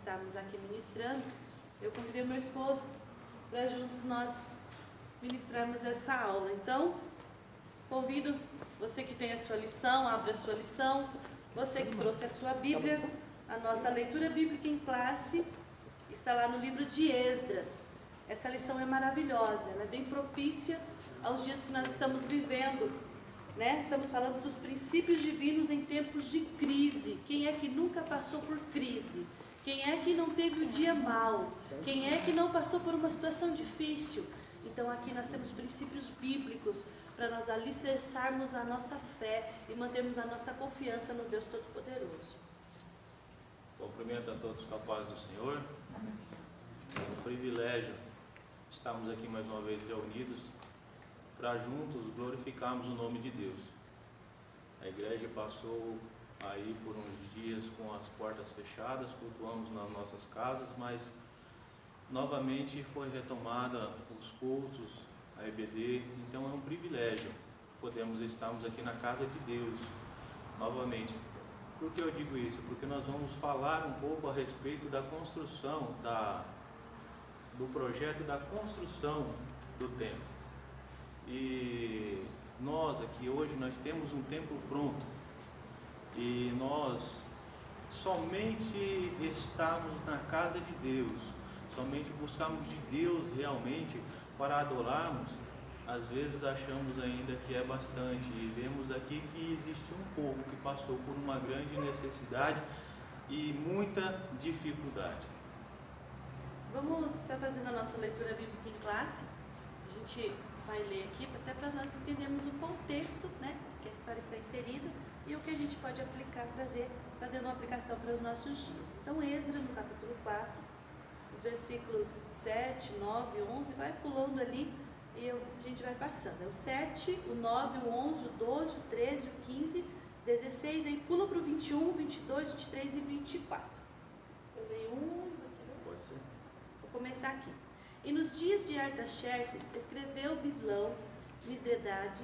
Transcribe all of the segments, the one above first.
estarmos aqui ministrando, eu convidei meu esposo para juntos nós ministrarmos essa aula. Então, convido você que tem a sua lição, abra a sua lição, você que trouxe a sua Bíblia, a nossa leitura bíblica em classe está lá no livro de Esdras. Essa lição é maravilhosa, ela é bem propícia aos dias que nós estamos vivendo, né? Estamos falando dos princípios divinos em tempos de crise. Quem é que nunca passou por crise? Quem é que não teve o dia mau? Quem é que não passou por uma situação difícil? Então aqui nós temos princípios bíblicos para nós alicerçarmos a nossa fé e mantermos a nossa confiança no Deus Todo-Poderoso. Cumprimento a todos com a paz do Senhor. É um privilégio estarmos aqui mais uma vez reunidos para juntos glorificarmos o nome de Deus. A igreja passou aí por uns dias com as portas fechadas, cultuamos nas nossas casas, mas novamente foi retomada os cultos, a EBD, então é um privilégio podemos estarmos aqui na casa de Deus novamente. Por que eu digo isso? Porque nós vamos falar um pouco a respeito da construção, do projeto da construção do templo. E nós aqui hoje, nós temos um templo pronto. E nós somente estamos na casa de Deus, somente buscamos de Deus realmente para adorarmos. Às vezes achamos ainda que é bastante e vemos aqui que existe um povo que passou por uma grande necessidade e muita dificuldade. Vamos estar fazendo a nossa leitura bíblica em classe. A gente vai ler aqui até para nós entendermos o contexto, né, que a história está inserida e o que a gente pode aplicar, fazendo uma aplicação para os nossos dias. Então, Esdras, no capítulo 4, os versículos 7, 9, 11, vai pulando ali e a gente vai passando. É o 7, o 9, o 11, o 12, o 13, o 15, 16, aí pula para o 21, 22, 23 e 24. Eu leio um, você lê? Pode ser. Vou começar aqui. E nos dias de Artaxerxes escreveu Bislão, Misdredade,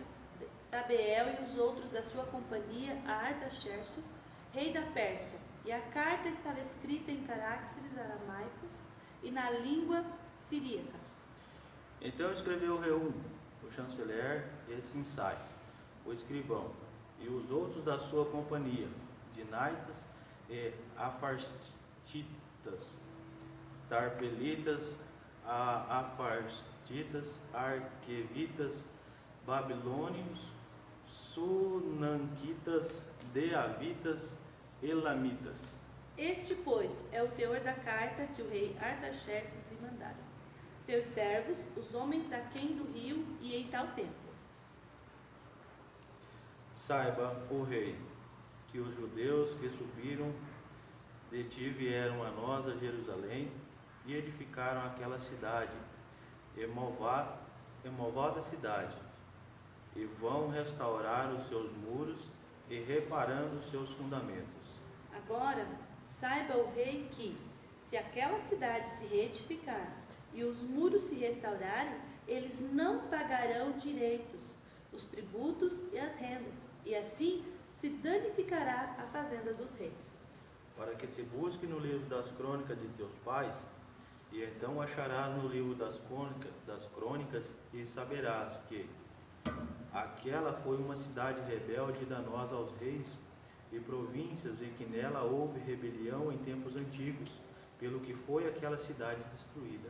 Tabeel e os outros da sua companhia a Artaxerxes, rei da Pérsia, e a carta estava escrita em caracteres aramaicos e na língua siríaca. Então escreveu Reum, o chanceler, e Sinsai, o escrivão, e os outros da sua companhia, Dinaitas e Afartitas, Tarpelitas, Afartitas, Arquevitas, Babilônios, Sunanquitas, Deavitas, Elamitas. Este, pois, é o teor da carta que o rei Artaxerxes lhe mandara. Teus servos, os homens daquém do rio e em tal tempo. Saiba, o rei, que os judeus que subiram de ti vieram a nós a Jerusalém e edificaram aquela cidade, emovada cidade, e vão restaurar os seus muros e reparando os seus fundamentos. Agora, saiba o rei que, se aquela cidade se reedificar e os muros se restaurarem, eles não pagarão direitos, os tributos e as rendas, e assim se danificará a fazenda dos reis. Para que se busque no livro das crônicas de teus pais, e então acharás no livro das crônicas, e saberás que aquela foi uma cidade rebelde e danosa aos reis e províncias, e que nela houve rebelião em tempos antigos, pelo que foi aquela cidade destruída.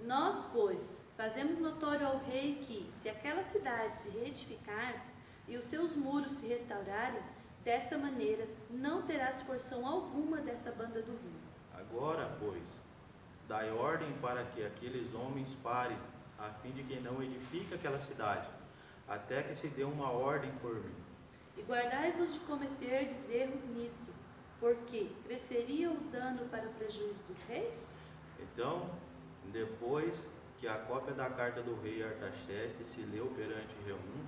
Nós, pois, fazemos notório ao rei que, se aquela cidade se reedificar e os seus muros se restaurarem, dessa maneira não terás porção alguma dessa banda do rio. Agora, pois, dai ordem para que aqueles homens parem, a fim de que não edifique aquela cidade, até que se dê uma ordem por mim. E guardai-vos de cometerdes erros nisso, porque cresceria o dano para o prejuízo dos reis? Então, depois que a cópia da carta do rei Artaxerxes se leu perante Reum,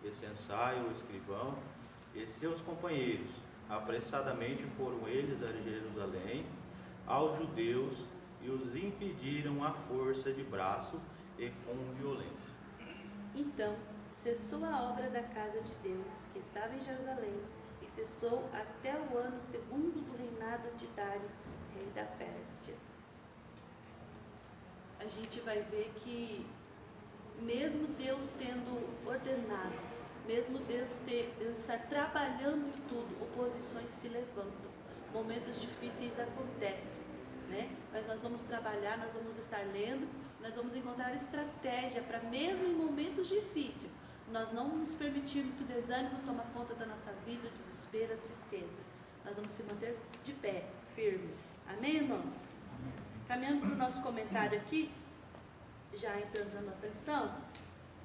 e Sinsai, o escrivão, e seus companheiros, apressadamente foram eles a Jerusalém, aos judeus, e os impediram à força de braço e com violência. Então cessou a obra da casa de Deus, que estava em Jerusalém, e cessou até o ano segundo do reinado de Dário, rei da Pérsia. A gente vai ver que mesmo Deus tendo ordenado, mesmo Deus estar trabalhando em tudo, oposições se levantam, momentos difíceis acontecem, né? Mas nós vamos trabalhar, nós vamos estar lendo, nós vamos encontrar estratégia para mesmo em momentos difíceis, nós não nos permitirmos que o desânimo tome conta da nossa vida, o desespero, a tristeza. Nós vamos se manter de pé, firmes. Amém, irmãos? Caminhando para o nosso comentário aqui, já entrando na nossa lição,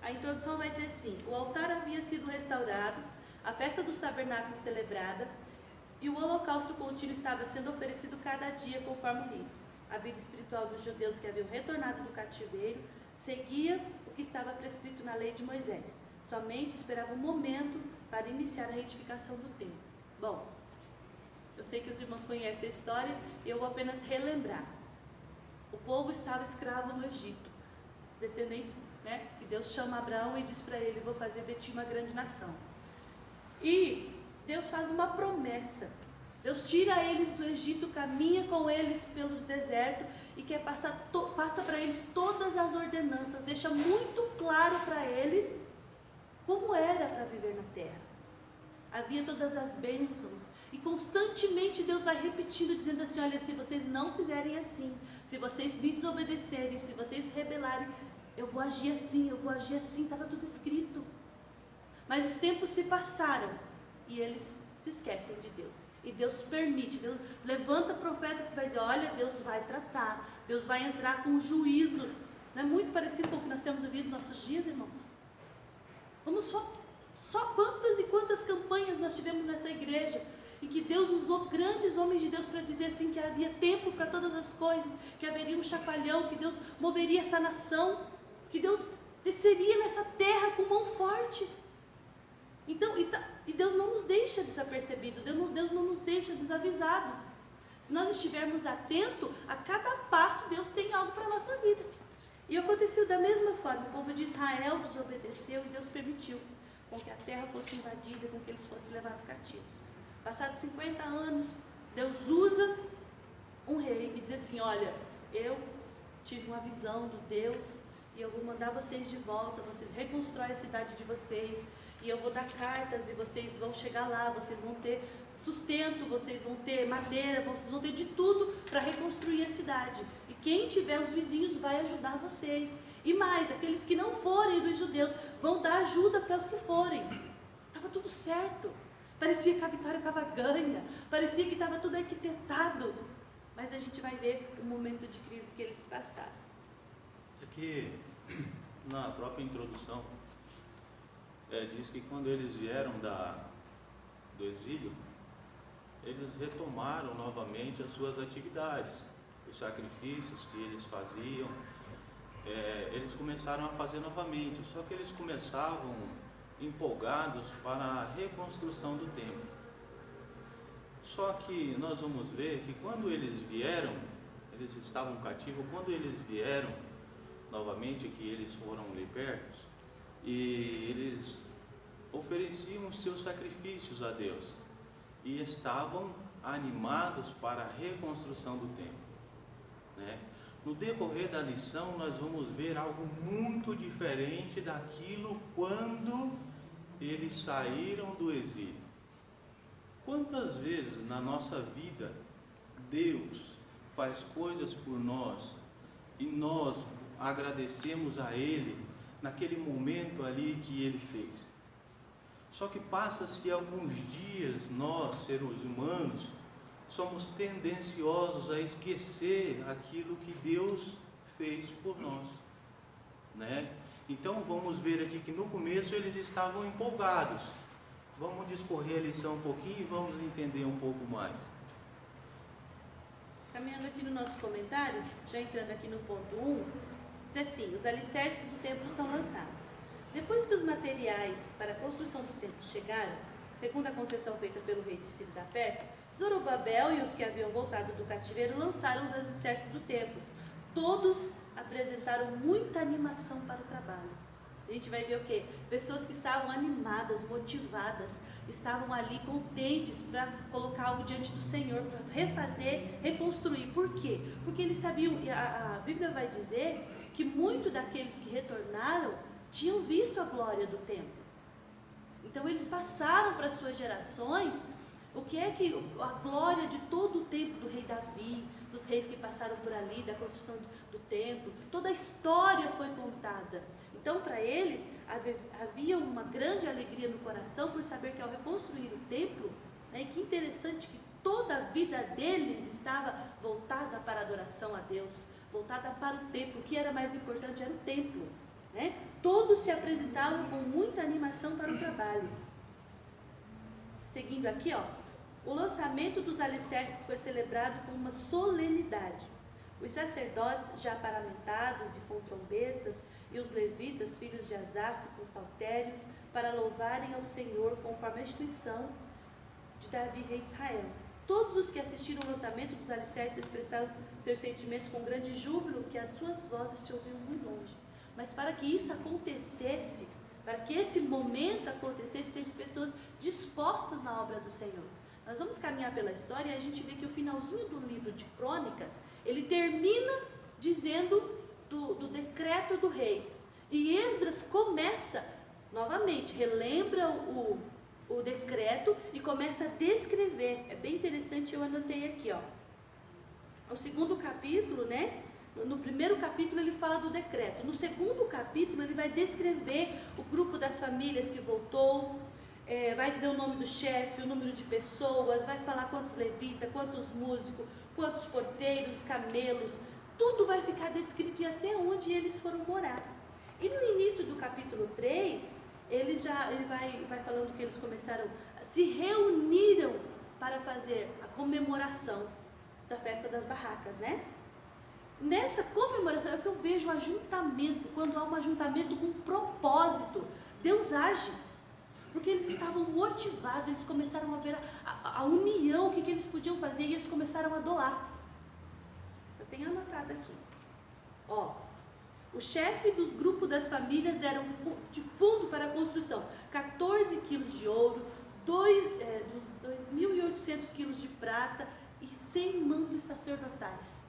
a introdução vai dizer assim: o altar havia sido restaurado, a festa dos tabernáculos celebrada, e o holocausto contínuo estava sendo oferecido cada dia conforme o rito. A vida espiritual dos judeus que haviam retornado do cativeiro seguia o que estava prescrito na lei de Moisés. Somente esperava um momento para iniciar a reedificação do templo. Bom, eu sei que os irmãos conhecem a história e eu vou apenas relembrar. O povo estava escravo no Egito. Os descendentes, né, que Deus chama Abraão e diz para ele: vou fazer de ti uma grande nação. E Deus faz uma promessa. Deus tira eles do Egito, caminha com eles pelo deserto e quer passa para eles todas as ordenanças, deixa muito claro para eles como era para viver na terra. Havia todas as bênçãos e constantemente Deus vai repetindo, dizendo assim: olha, se vocês não fizerem assim, se vocês me desobedecerem, se vocês se rebelarem, eu vou agir assim, eu vou agir assim. Estava tudo escrito. Mas os tempos se passaram e eles se esquecem de Deus. E Deus permite, Deus levanta profetas que vai dizer: olha, Deus vai tratar, Deus vai entrar com juízo. Não é muito parecido com o que nós temos ouvido nos nossos dias, irmãos? Vamos só quantas e quantas campanhas nós tivemos nessa igreja, em que Deus usou grandes homens de Deus para dizer assim que havia tempo para todas as coisas, que haveria um chacoalhão, que Deus moveria essa nação, que Deus desceria nessa terra com mão forte. Então, e Deus não nos deixa desapercebidos, Deus não nos deixa desavisados. Se nós estivermos atentos, a cada passo Deus tem algo para a nossa vida. E aconteceu da mesma forma. O povo de Israel desobedeceu e Deus permitiu com que a terra fosse invadida, com que eles fossem levados cativos. Passados 50 anos, Deus usa um rei e diz assim: olha, eu tive uma visão do Deus e eu vou mandar vocês de volta, vocês reconstroem a cidade de vocês, e eu vou dar cartas e vocês vão chegar lá, vocês vão ter sustento, vocês vão ter madeira, vocês vão ter de tudo para reconstruir a cidade. E quem tiver, os vizinhos, vai ajudar vocês. E mais, aqueles que não forem dos judeus vão dar ajuda para os que forem. Estava tudo certo. Parecia que a vitória estava ganha, parecia que estava tudo arquitetado. Mas a gente vai ver o momento de crise que eles passaram. Aqui, na própria introdução, diz que quando eles vieram do exílio, eles retomaram novamente as suas atividades, os sacrifícios que eles faziam, eles começaram a fazer novamente, só que eles começavam empolgados para a reconstrução do templo. Só que nós vamos ver que quando eles vieram, eles estavam cativos, quando eles vieram novamente, que eles foram libertos, e eles ofereciam seus sacrifícios a Deus e estavam animados para a reconstrução do templo, né? No decorrer da lição nós vamos ver algo muito diferente daquilo quando eles saíram do exílio. Quantas vezes na nossa vida Deus faz coisas por nós e nós agradecemos a Ele naquele momento ali que Ele fez? Só que passa-se alguns dias, nós, seres humanos, somos tendenciosos a esquecer aquilo que Deus fez por nós, né? Então vamos ver aqui que no começo eles estavam empolgados. Vamos discorrer a lição um pouquinho e vamos entender um pouco mais. Caminhando aqui no nosso comentário, já entrando aqui no ponto 1, diz assim: os alicerces do templo são lançados. Depois que os materiais para a construção do templo chegaram, segundo a concessão feita pelo rei de Ciro da Pérsia, Zorobabel e os que haviam voltado do cativeiro lançaram os alicerces do templo. Todos apresentaram muita animação para o trabalho. A gente vai ver o quê? Pessoas que estavam animadas, motivadas, estavam ali contentes para colocar algo diante do Senhor, para refazer, reconstruir. Por quê? Porque eles sabiam, a Bíblia vai dizer que muitos daqueles que retornaram tinham visto a glória do templo. Então eles passaram para as suas gerações o que é que a glória de todo o tempo do rei Davi, dos reis que passaram por ali, da construção do templo, toda a história foi contada. Então, para eles, havia uma grande alegria no coração por saber que ao reconstruir o templo, né, que interessante que toda a vida deles estava voltada para a adoração a Deus, voltada para o templo. O que era mais importante era o templo, né? Todos se apresentavam com muita animação para o trabalho. Seguindo aqui, o lançamento dos alicerces foi celebrado com uma solenidade. Os sacerdotes, já paramentados e com trombetas, e os levitas, filhos de Asaf, com saltérios, para louvarem ao Senhor, conforme a instituição de Davi, rei de Israel. Todos os que assistiram ao lançamento dos alicerces expressaram seus sentimentos com grande júbilo, que as suas vozes se ouviam muito longe. Mas para que isso acontecesse, para que esse momento acontecesse, teve pessoas dispostas na obra do Senhor. Nós vamos caminhar pela história e a gente vê que o finalzinho do livro de Crônicas, ele termina dizendo do decreto do rei. E Esdras começa, novamente, relembra o decreto e começa a descrever. É bem interessante, eu anotei aqui, O segundo capítulo, né? No primeiro capítulo ele fala do decreto. No segundo capítulo ele vai descrever o grupo das famílias que voltou. Vai dizer o nome do chefe, o número de pessoas, vai falar quantos levitas, quantos músicos, quantos porteiros, camelos, tudo vai ficar descrito e até onde eles foram morar. E no início do capítulo 3, ele vai falando que eles se reuniram para fazer a comemoração da festa das barracas, né? Nessa comemoração é que eu vejo o ajuntamento, quando há um ajuntamento com propósito, Deus age. Porque eles estavam motivados, eles começaram a ver a união, o que eles podiam fazer, e eles começaram a doar. Eu tenho anotado aqui. O chefe do grupo das famílias deram de fundo para a construção 14 quilos de ouro, 2.800 quilos de prata e 100 mantos sacerdotais.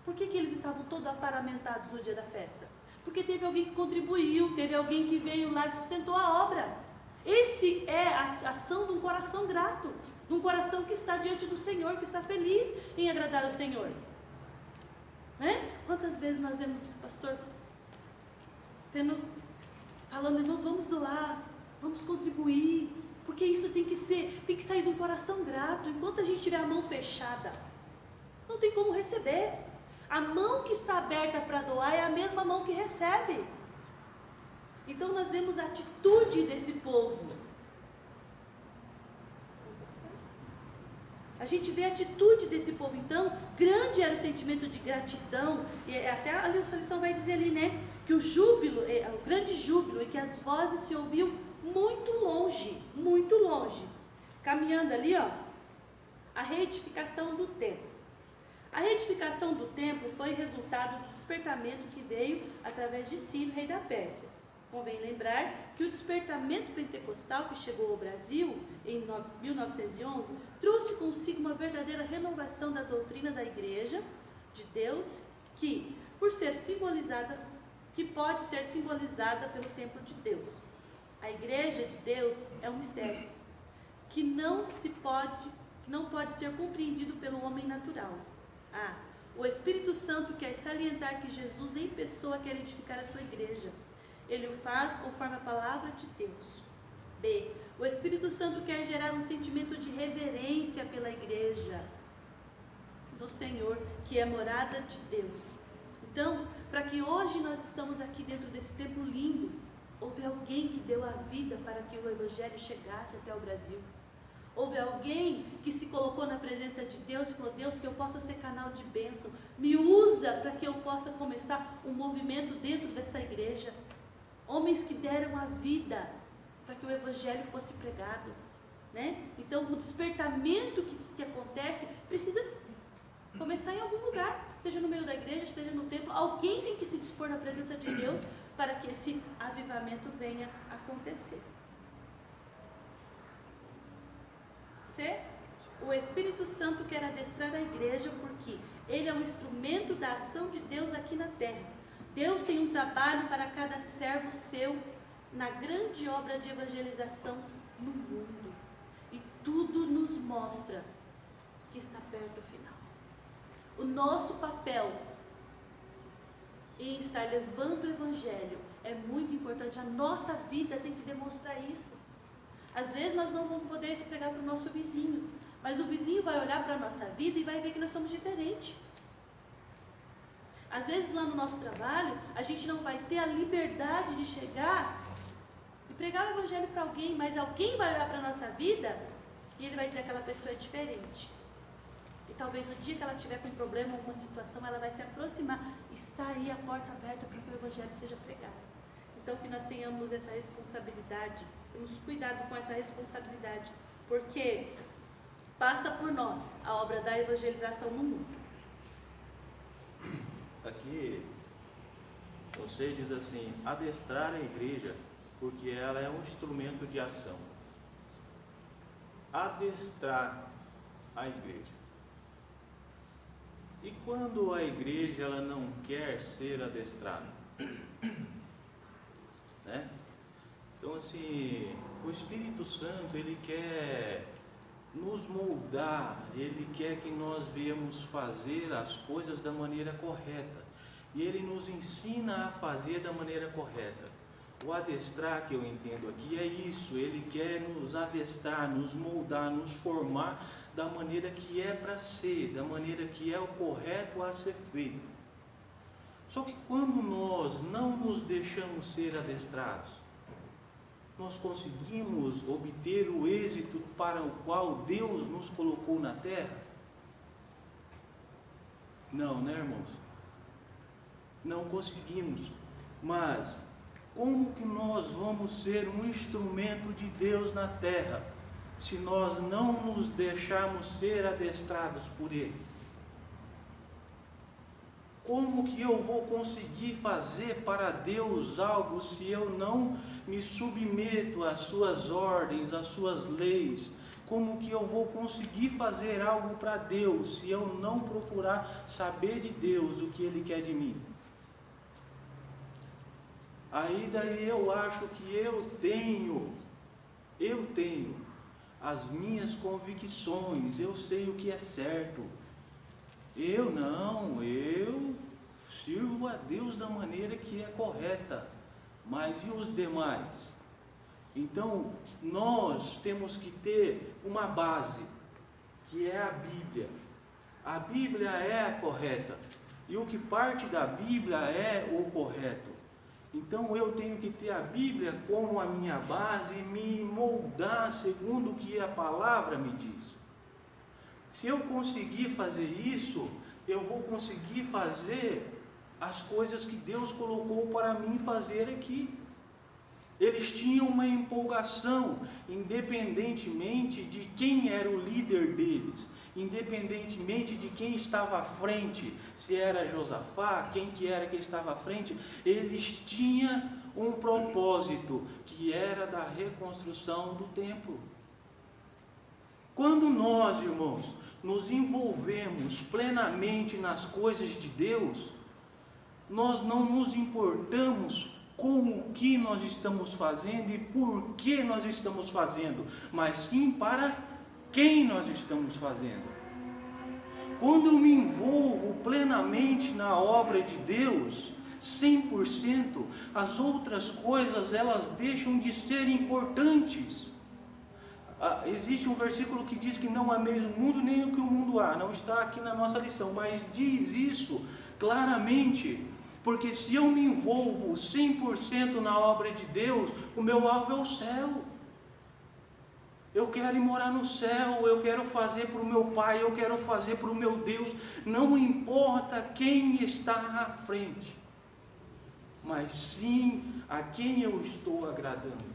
Por que eles estavam todos aparamentados no dia da festa? Porque teve alguém que contribuiu, teve alguém que veio lá e sustentou a obra. Esse é a ação de um coração grato, de um coração que está diante do Senhor, que está feliz em agradar ao Senhor. Né? Quantas vezes nós vemos o pastor falando, irmãos, vamos doar, vamos contribuir, porque isso tem que sair de um coração grato. Enquanto a gente tiver a mão fechada, não tem como receber. A mão que está aberta para doar é a mesma mão que recebe. Então nós vemos a atitude desse povo. A gente vê a atitude desse povo. Então, grande era o sentimento de gratidão. E até a lição vai dizer ali, né? Que o júbilo, o grande júbilo, e que as vozes se ouviam muito longe, muito longe. Caminhando ali, a reedificação do templo. A reedificação do templo foi resultado do despertamento que veio através de Ciro, rei da Pérsia. Convém lembrar que o despertamento pentecostal que chegou ao Brasil em 1911 trouxe consigo uma verdadeira renovação da doutrina da Igreja de Deus, que pode ser simbolizada pelo templo de Deus. A Igreja de Deus é um mistério que não pode ser compreendido pelo homem natural. O Espírito Santo quer salientar que Jesus em pessoa quer edificar a sua igreja. Ele o faz conforme a palavra de Deus. B. O Espírito Santo quer gerar um sentimento de reverência pela igreja do Senhor, que é morada de Deus. Então, para que hoje nós estamos aqui dentro desse templo lindo, houve alguém que deu a vida para que o Evangelho chegasse até o Brasil. Houve alguém que se colocou na presença de Deus e falou, Deus, que eu possa ser canal de bênção. Me usa para que eu possa começar um movimento dentro desta igreja. Homens que deram a vida para que o Evangelho fosse pregado, né? Então, o despertamento que acontece precisa Começar em algum lugar, seja no meio da igreja, seja no templo. Alguém tem que se dispor na presença de Deus para que esse avivamento venha a acontecer. O Espírito Santo quer adestrar a igreja porque ele é um instrumento da ação de Deus aqui na terra. Deus tem um trabalho para cada servo seu na grande obra de evangelização no mundo. E tudo nos mostra que está perto do final. O nosso papel em estar levando o evangelho é muito importante. A nossa vida tem que demonstrar isso. Às vezes nós não vamos poder pregar para o nosso vizinho, mas o vizinho vai olhar para a nossa vida e vai ver que nós somos diferentes. Às vezes lá no nosso trabalho, a gente não vai ter a liberdade de chegar e pregar o evangelho para alguém, mas alguém vai olhar para a nossa vida e ele vai dizer que aquela pessoa é diferente. E talvez no dia que ela tiver com um problema, alguma situação, ela vai se aproximar. Está aí a porta aberta para que o evangelho seja pregado. Então que nós tenhamos essa responsabilidade, temos cuidado com essa responsabilidade, porque passa por nós a obra da evangelização no mundo. Aqui você diz assim, adestrar a igreja, porque ela é um instrumento de ação. Adestrar a igreja. E quando a igreja ela não quer ser adestrada? Né? Então assim, o Espírito Santo ele quer nos moldar, ele quer que nós venhamos fazer as coisas da maneira correta, e ele nos ensina a fazer da maneira correta. O adestrar que eu entendo aqui é isso, ele quer nos adestrar, nos moldar, nos formar da maneira que é para ser, da maneira que é o correto a ser feito. Só que quando nós não nos deixamos ser adestrados, nós conseguimos obter o êxito para o qual Deus nos colocou na terra? Não, né, irmãos? Não conseguimos. Mas como que nós vamos ser um instrumento de Deus na terra se nós não nos deixarmos ser adestrados por Ele? Como que eu vou conseguir fazer para Deus algo se eu não me submeto às suas ordens, às suas leis? Como que eu vou conseguir fazer algo para Deus se eu não procurar saber de Deus o que Ele quer de mim? Aí daí eu acho que eu tenho as minhas convicções, eu sei o que é certo. Eu sirvo a Deus da maneira que é correta, mas e os demais? Então, nós temos que ter uma base, que é a Bíblia. A Bíblia é a correta, e o que parte da Bíblia é o correto. Então, eu tenho que ter a Bíblia como a minha base e me moldar segundo o que a palavra me diz. Se eu conseguir fazer isso, eu vou conseguir fazer as coisas que Deus colocou para mim fazer aqui. Eles tinham uma empolgação, independentemente de quem era o líder deles, independentemente de quem estava à frente, se era Josafá, quem que era que estava à frente, eles tinham um propósito, que era da reconstrução do templo. Quando nós, irmãos, nos envolvemos plenamente nas coisas de Deus, nós não nos importamos com o que nós estamos fazendo e por que nós estamos fazendo, mas sim para quem nós estamos fazendo. Quando eu me envolvo plenamente na obra de Deus, 100%, as outras coisas elas deixam de ser importantes. Existe um versículo que diz que não ameis o mundo nem o que o mundo há. Não está aqui na nossa lição, mas diz isso claramente. Porque se eu me envolvo 100% na obra de Deus, o meu alvo é o céu. Eu quero ir morar no céu, eu quero fazer para o meu Pai, eu quero fazer para o meu Deus. Não importa quem está à frente, mas sim a quem eu estou agradando.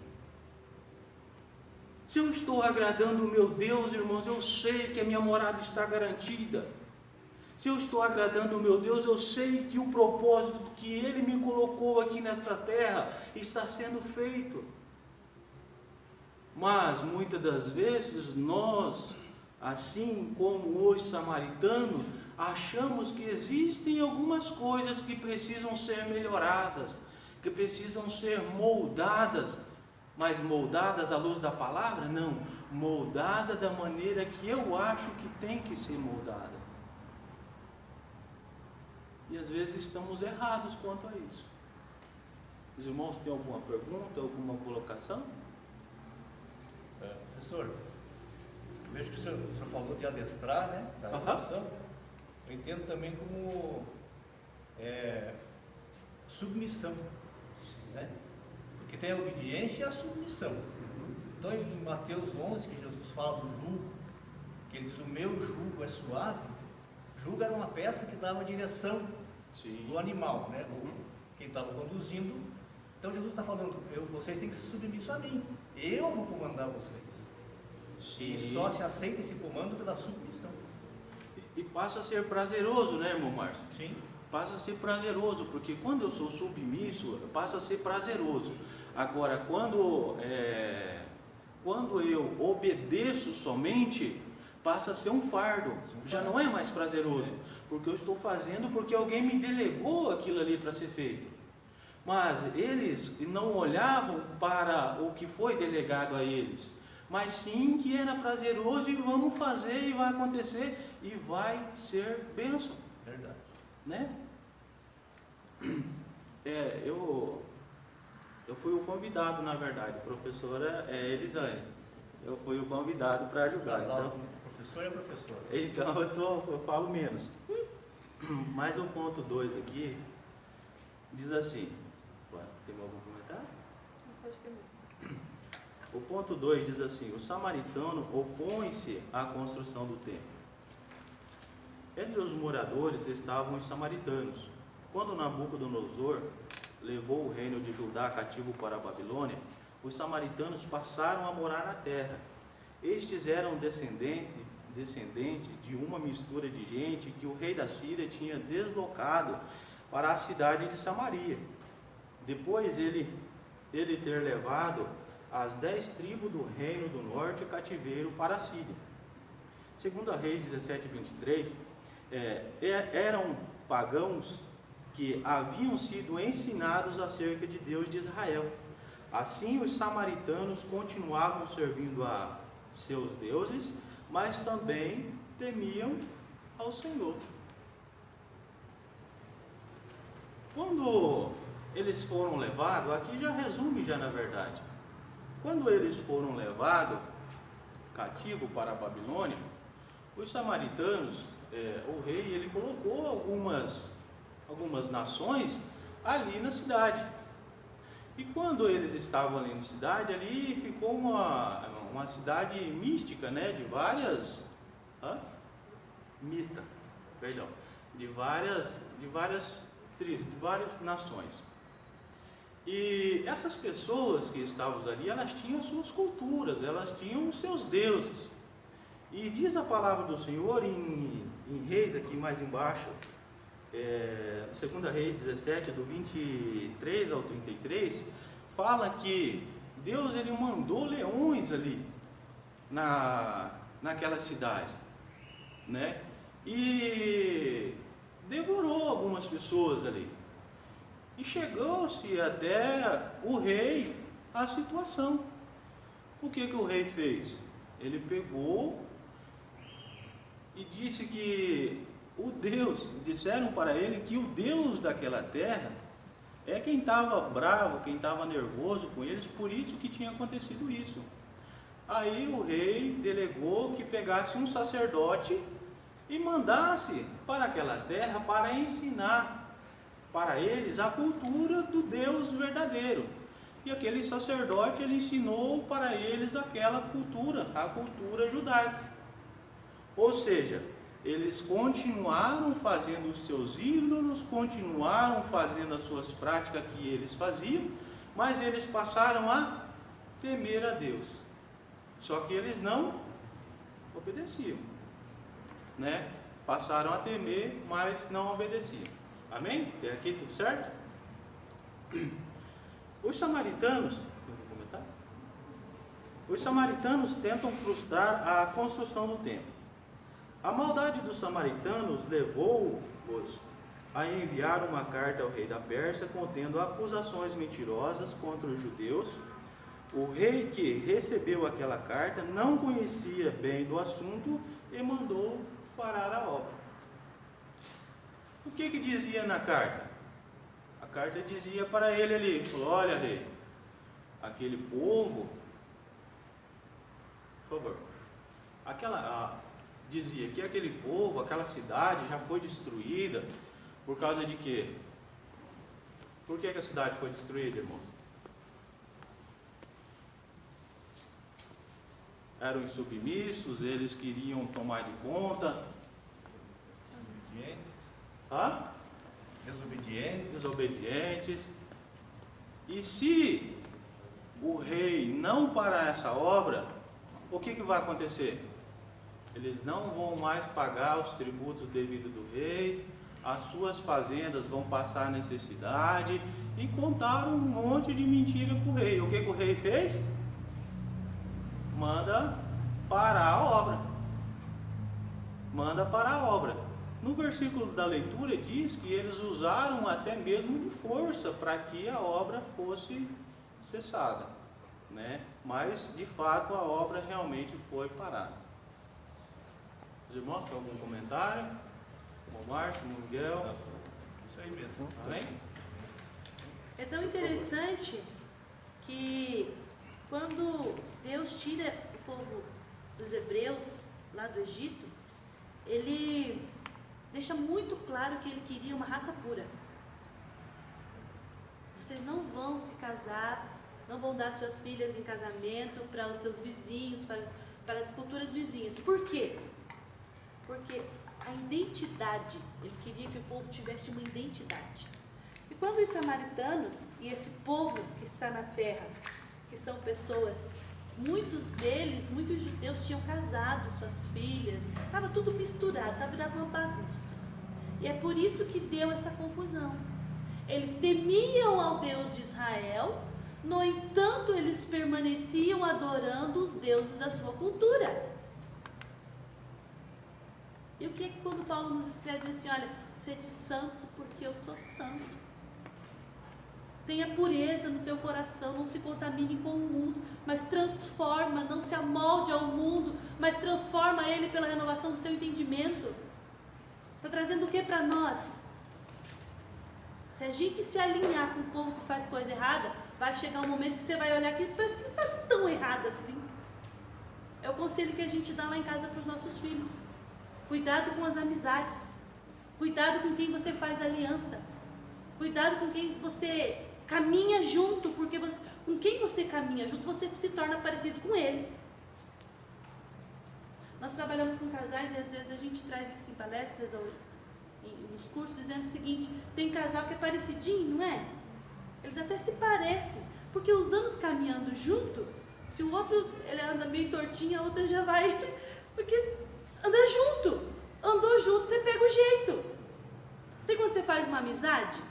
Se eu estou agradando o meu Deus, irmãos, eu sei que a minha morada está garantida. Se eu estou agradando o meu Deus, eu sei que o propósito que Ele me colocou aqui nesta terra está sendo feito. Mas muitas das vezes nós, assim como os samaritanos, achamos que existem algumas coisas que precisam ser melhoradas, que precisam ser moldadas, mas moldadas à luz da palavra? Não, moldada da maneira que eu acho que tem que ser moldada. E às vezes estamos errados quanto a isso. Os irmãos têm alguma pergunta, alguma colocação? Professor, vejo que o senhor falou de adestrar, né? Da adoção. Eu entendo também como submissão, né? Porque tem a obediência e a submissão. Então em Mateus 11, que Jesus fala do jugo, que ele diz: o meu jugo é suave. Jugo era uma peça que dava a direção do animal, né? Quem estava conduzindo. Então Jesus está falando: vocês têm que se submeter a mim, eu vou comandar vocês. Sim. E só se aceita esse comando pela submissão. E passa a ser prazeroso, né, irmão Márcio? Sim. Passa a ser prazeroso, porque quando eu sou submisso, passa a ser prazeroso. Agora, quando eu obedeço somente, passa a ser um fardo, já não é mais prazeroso, porque eu estou fazendo porque alguém me delegou aquilo ali para ser feito. Mas eles não olhavam para o que foi delegado a eles, mas sim que era prazeroso e vamos fazer e vai acontecer e vai ser bênção. Verdade. Né? Eu fui o convidado, na verdade, professora Elisane. Eu fui o convidado para ajudar. Então, professor é professor. Então eu falo menos. Mas o ponto 2 aqui diz assim. Tem algum comentário? Acho que não. O ponto 2 diz assim: o samaritano opõe-se à construção do templo. Entre os moradores estavam os samaritanos. Quando Nabucodonosor levou o reino de Judá cativo para a Babilônia, os samaritanos passaram a morar na terra. Estes eram descendentes de uma mistura de gente que o rei da Síria tinha deslocado para a cidade de Samaria, depois ele ter levado as 10 tribos do reino do norte cativeiro para a Síria. Segundo a Reis 17:23, eram pagãos que haviam sido ensinados acerca de Deus de Israel. Assim, os samaritanos continuavam servindo a seus deuses, mas também temiam ao Senhor. Quando eles foram levados, aqui já resume na verdade. Quando eles foram levados cativo para a Babilônia, os samaritanos, o rei, ele colocou algumas nações ali na cidade. E quando eles estavam ali na cidade, ali ficou uma cidade mística, né, de várias nações. E essas pessoas que estavam ali, elas tinham suas culturas, elas tinham os seus deuses. E diz a palavra do Senhor em Reis, aqui mais embaixo, 2 Reis 17, do 23 ao 33, fala que Deus, ele mandou leões ali naquela cidade, né? E devorou algumas pessoas ali. E chegou-se até o rei a situação. O que o rei fez? Ele pegou e disse que disseram para ele que o Deus daquela terra é quem estava bravo, quem estava nervoso com eles, por isso que tinha acontecido isso. Aí o rei delegou que pegasse um sacerdote e mandasse para aquela terra para ensinar para eles a cultura do Deus verdadeiro. E aquele sacerdote, ele ensinou para eles aquela cultura, a cultura judaica. Ou seja, eles continuaram fazendo os seus ídolos, continuaram fazendo as suas práticas que eles faziam, mas eles passaram a temer a Deus. Só que eles não obedeciam, né? passaram a temer, mas não obedeciam. Amém? Até aqui tudo certo? Os samaritanos, tentam frustrar a construção do templo. A maldade dos samaritanos levou-os a enviar uma carta ao rei da Pérsia contendo acusações mentirosas contra os judeus. O rei que recebeu aquela carta não conhecia bem do assunto e mandou parar a obra. O que dizia na carta? A carta dizia para ele ali, falou: olha, rei, aquele povo, por favor, dizia que aquele povo, aquela cidade já foi destruída por causa de quê? Por que a cidade foi destruída, irmãos? Eram insubmissos, eles queriam tomar de conta. Desobedientes. E se o rei não parar essa obra, o que vai acontecer? Eles não vão mais pagar os tributos devidos do rei, as suas fazendas vão passar necessidade, e contaram um monte de mentira para o rei. O que o rei fez? Manda parar a obra. No versículo da leitura diz que eles usaram até mesmo de força para que a obra fosse cessada, né? Mas de fato a obra realmente foi parada. Os irmãos, tem algum comentário? O Márcio, o Miguel? Isso aí mesmo. Amém? É tão interessante que quando Deus tira o povo dos hebreus lá do Egito, Ele deixa muito claro que Ele queria uma raça pura. Vocês não vão se casar, não vão dar suas filhas em casamento para os seus vizinhos, para as futuras vizinhas. Por quê? Porque a identidade, Ele queria que o povo tivesse uma identidade. E quando os samaritanos e esse povo que está na terra, que são pessoas, muitos judeus tinham casado suas filhas, estava tudo misturado, estava virado uma bagunça. E é por isso que deu essa confusão. Eles temiam ao Deus de Israel, no entanto eles permaneciam adorando os deuses da sua cultura. E o que quando Paulo nos escreve assim, olha, sede santo porque eu sou santo. Tenha pureza no teu coração, não se contamine com o mundo, mas transforma, não se amolde ao mundo, mas transforma ele pela renovação do seu entendimento. Está trazendo o que para nós? Se a gente se alinhar com o povo que faz coisa errada, vai chegar um momento que você vai olhar aqui e parece que não está tão errado assim. É o conselho que a gente dá lá em casa para os nossos filhos. Cuidado com as amizades. Cuidado com quem você faz aliança. Cuidado com quem você caminha junto, porque com quem você caminha junto, você se torna parecido com ele. Nós trabalhamos com casais e às vezes a gente traz isso em palestras ou nos cursos, dizendo o seguinte: tem casal que é parecidinho, não é? Eles até se parecem, porque os anos caminhando junto, se o outro ele anda meio tortinho, a outra já vai, porque anda junto, andou junto, você pega o jeito. Tem quando você faz uma amizade,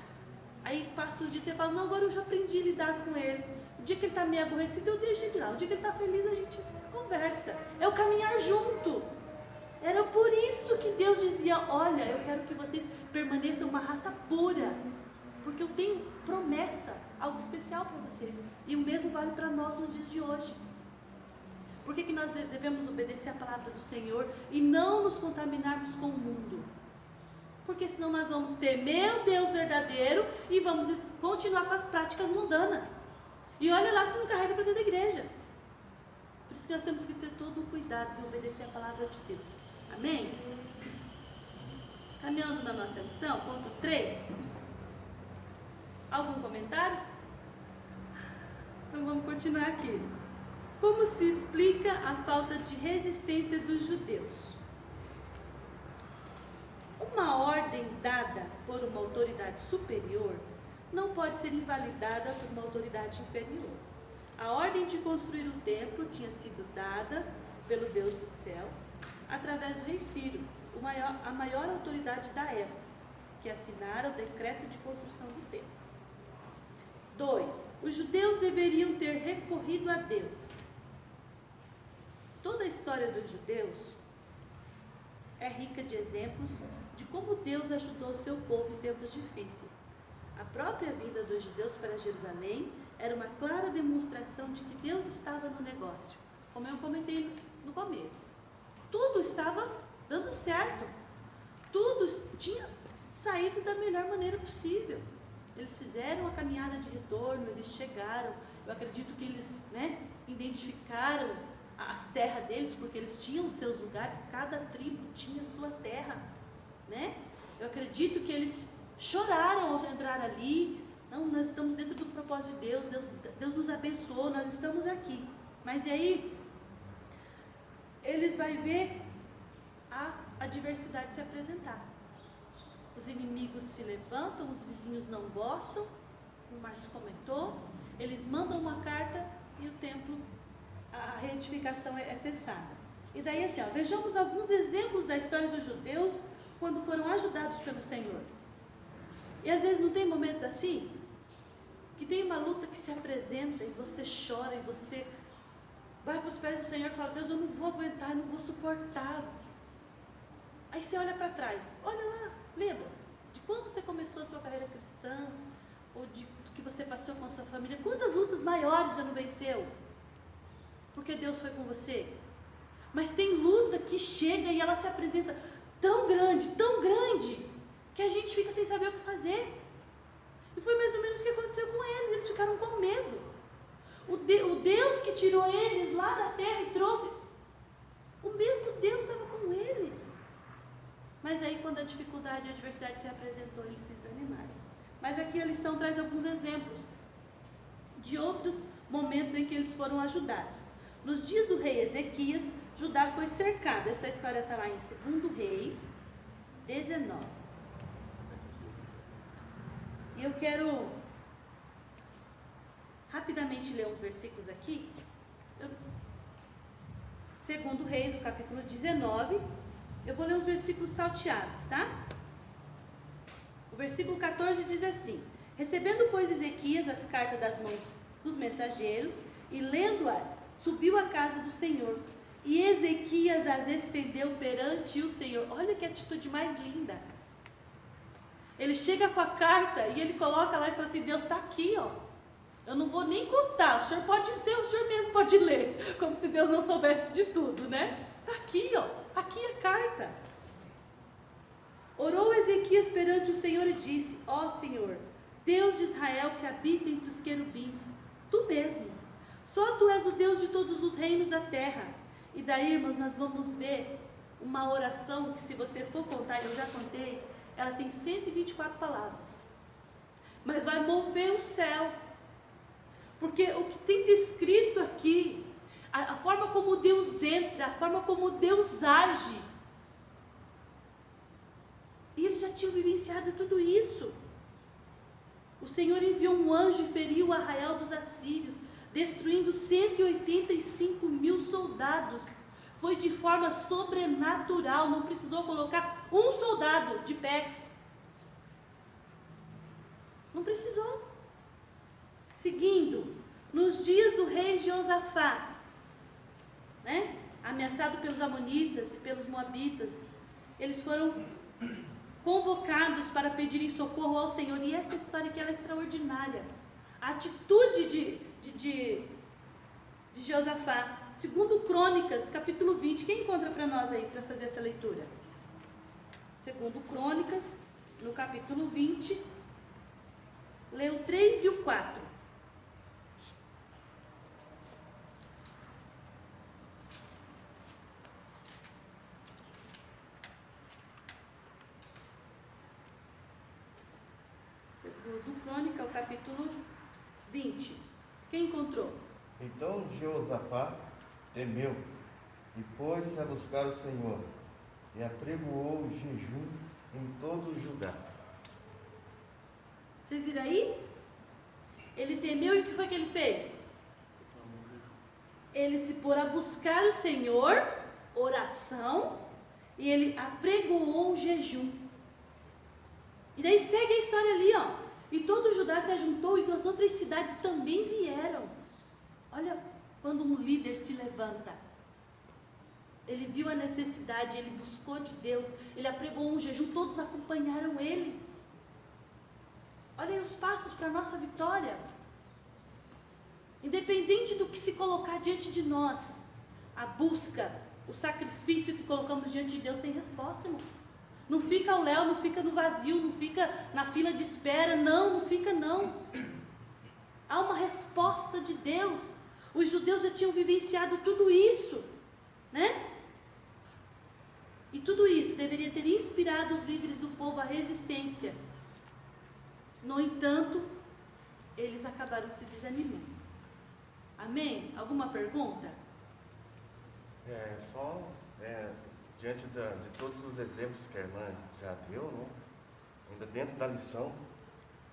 aí passa os dias, você fala, não, agora eu já aprendi a lidar com ele. O dia que ele está meio aborrecido, eu deixo ele lá. O dia que ele está feliz, a gente conversa. É o caminhar junto. Era por isso que Deus dizia, olha, eu quero que vocês permaneçam uma raça pura, porque eu tenho promessa, algo especial para vocês. E o mesmo vale para nós nos dias de hoje. Por que nós devemos obedecer a palavra do Senhor e não nos contaminarmos com o mundo? Porque senão nós vamos temer o Deus verdadeiro e vamos continuar com as práticas mundanas. E olha lá se não carrega para dentro da igreja. Por isso que nós temos que ter todo o cuidado e obedecer a palavra de Deus. Amém? Caminhando na nossa lição, ponto 3. Algum comentário? Então vamos continuar aqui. Como se explica a falta de resistência dos judeus? Uma ordem dada por uma autoridade superior não pode ser invalidada por uma autoridade inferior. A ordem de construir o templo tinha sido dada pelo Deus do céu através do rei Ciro, a maior autoridade da época, que assinara o decreto de construção do templo. 2. Os judeus deveriam ter recorrido a Deus. Toda a história dos judeus é rica de exemplos de como Deus ajudou o seu povo em tempos difíceis. A própria vinda dos judeus para Jerusalém era uma clara demonstração de que Deus estava no negócio. Como eu comentei no começo, tudo estava dando certo, tudo tinha saído da melhor maneira possível. Eles fizeram a caminhada de retorno, eles chegaram, eu acredito que eles identificaram as terras deles, porque eles tinham seus lugares, cada tribo tinha sua terra, né? Eu acredito que eles choraram ao entrar ali. Não, nós estamos dentro do propósito de Deus, Deus nos abençoou, nós estamos aqui. Mas e aí, eles vão ver a adversidade se apresentar. Os inimigos se levantam, os vizinhos não gostam, o Márcio comentou, eles mandam uma carta e o templo, a reedificação é cessada. E daí assim, vejamos alguns exemplos da história dos judeus quando foram ajudados pelo Senhor. E às vezes não tem momentos assim, que tem uma luta que se apresenta e você chora e você vai para os pés do Senhor e fala: Deus, eu não vou aguentar, eu não vou suportar. Aí você olha para trás, olha lá, lembra de quando você começou a sua carreira cristã, ou do que você passou com a sua família, quantas lutas maiores já não venceu? Porque Deus foi com você. Mas tem luta que chega e ela se apresenta tão grande, que a gente fica sem saber o que fazer. E foi mais ou menos o que aconteceu com eles ficaram com medo. O Deus que tirou eles lá da terra e trouxe, o mesmo Deus estava com eles. Mas aí quando a dificuldade e a adversidade se apresentou, eles se desanimaram. Mas aqui a lição traz alguns exemplos de outros momentos em que eles foram ajudados. Nos dias do rei Ezequias, Judá foi cercado. Essa história está lá em 2 Reis 19. E eu quero rapidamente ler uns versículos aqui. 2 Reis, o capítulo 19. Eu vou ler os versículos salteados, tá? O versículo 14 diz assim: Recebendo, pois, Ezequias as cartas das mãos dos mensageiros e lendo-as, subiu à casa do Senhor. E Ezequias as estendeu perante o Senhor. Olha que atitude mais linda. Ele chega com a carta e ele coloca lá e fala assim: Deus está aqui, ó. Eu não vou nem contar, o senhor pode ser, o senhor mesmo pode ler. Como se Deus não soubesse de tudo, né? Está aqui, ó. Aqui a carta. Orou Ezequias perante o Senhor e disse: Ó Senhor, Deus de Israel que habita entre os querubins, tu mesmo, só tu és o Deus de todos os reinos da terra. E daí, irmãos, nós vamos ver uma oração que, se você for contar, eu já contei, ela tem 124 palavras. Mas vai mover o céu. Porque o que tem descrito aqui, a forma como Deus entra, a forma como Deus age. E eles já tinham vivenciado tudo isso. O Senhor enviou um anjo e feriu o arraial dos assírios, destruindo 185.000 soldados. Foi de forma sobrenatural, não precisou colocar um soldado de pé. Não precisou. Seguindo, nos dias do rei Jeosafá, né, ameaçado pelos amonitas e pelos moabitas, eles foram convocados para pedirem socorro ao Senhor. E essa história aqui ela é extraordinária. A atitude de Jeosafá. 2 Crônicas, capítulo 20. Quem encontra para nós aí, para fazer essa leitura? 2 Crônicas, no capítulo 20. Lê o 3 e o 4. Do Crônica, o capítulo 20. Quem encontrou? Então Jeosafá temeu e pôs-se a buscar o Senhor e apregoou o jejum em todo o Judá. Vocês viram aí? Ele temeu e o que foi que ele fez? Ele se pôs a buscar o Senhor, oração, e ele apregoou o jejum. E daí segue a história ali, ó. E todo Judá se ajuntou e das outras cidades também vieram. Olha quando um líder se levanta. Ele viu a necessidade, ele buscou de Deus, ele apregou um jejum, todos acompanharam ele. Olha aí os passos para a nossa vitória. Independente do que se colocar diante de nós, a busca, o sacrifício que colocamos diante de Deus tem resposta, irmãos. Não fica ao léu, não fica no vazio, não fica na fila de espera, não fica não. Há uma resposta de Deus. Os judeus já tinham vivenciado tudo isso, né? E tudo isso deveria ter inspirado os líderes do povo à resistência. No entanto, eles acabaram se desanimando. Amém? Alguma pergunta? Diante de todos os exemplos que a irmã já deu, né? Ainda dentro da lição,